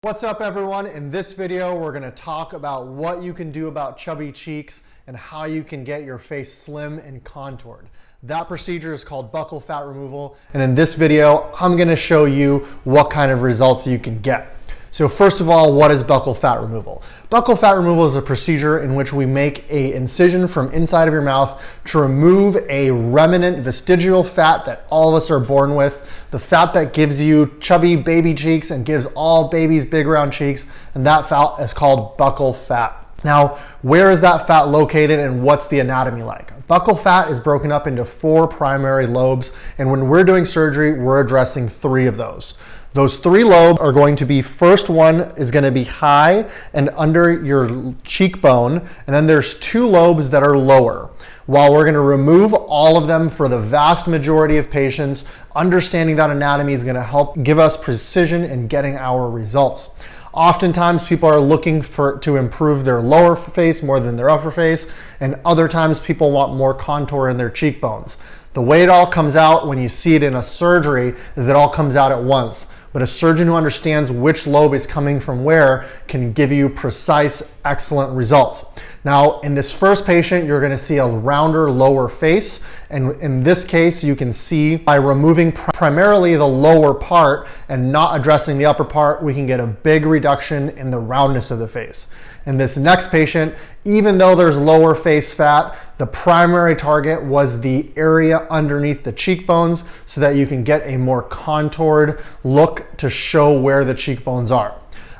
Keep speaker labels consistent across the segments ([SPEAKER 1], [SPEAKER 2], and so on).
[SPEAKER 1] What's up everyone? In this video, we're gonna talk about what you can do about chubby cheeks and how you can get your face slim and contoured. That procedure is called buccal fat removal. And in this video, I'm gonna show you what kind of results you can get. So first of all, what is buccal fat removal? Buccal fat removal is a procedure in which we make an incision from inside of your mouth to remove a remnant vestigial fat that all of us are born with, the fat that gives you chubby baby cheeks and gives all babies big round cheeks, and that fat is called buccal fat. Now, where is that fat located and what's the anatomy like? Buccal fat is broken up into 4 primary lobes, and when we're doing surgery, we're addressing 3 of those. Those 3 lobes are going to be, first one is going to be high and under your cheekbone, and then there's 2 lobes that are lower. While we're going to remove all of them for the vast majority of patients, understanding that anatomy is going to help give us precision in getting our results. Oftentimes people are looking to improve their lower face more than their upper face, and other times people want more contour in their cheekbones. The way it all comes out when you see it in a surgery is it all comes out at once. But a surgeon who understands which lobe is coming from where can give you precise, excellent results. Now, in this first patient, you're gonna see a rounder lower face. And in this case, you can see by removing primarily the lower part and not addressing the upper part, we can get a big reduction in the roundness of the face. In this next patient, even though there's lower face fat, the primary target was the area underneath the cheekbones so that you can get a more contoured look to show where the cheekbones are.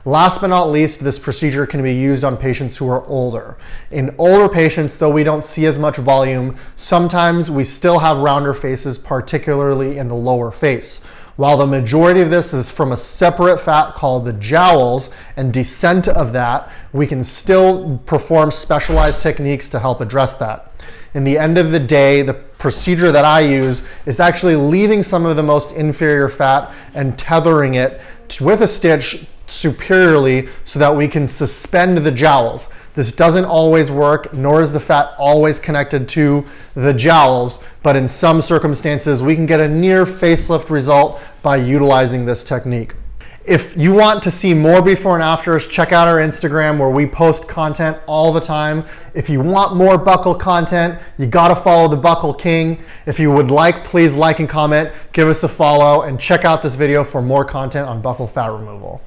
[SPEAKER 1] Last but not least, this procedure can be used on patients who are older. In older patients, though we don't see as much volume, sometimes we still have rounder faces, particularly in the lower face. While the majority of this is from a separate fat called the jowls and descent of that, we can still perform specialized techniques to help address that. In the end of the day, the procedure that I use is actually leaving some of the most inferior fat and tethering it with a stitch superiorly so that we can suspend the jowls. This doesn't always work, nor is the fat always connected to the jowls, but in some circumstances we can get a near facelift result by utilizing this technique. If you want to see more before and afters, check out our Instagram where we post content all the time. If you want more buccal content, you gotta follow the Buccal King. If you would like, please like and comment, give us a follow, and check out this video for more content on buccal fat removal.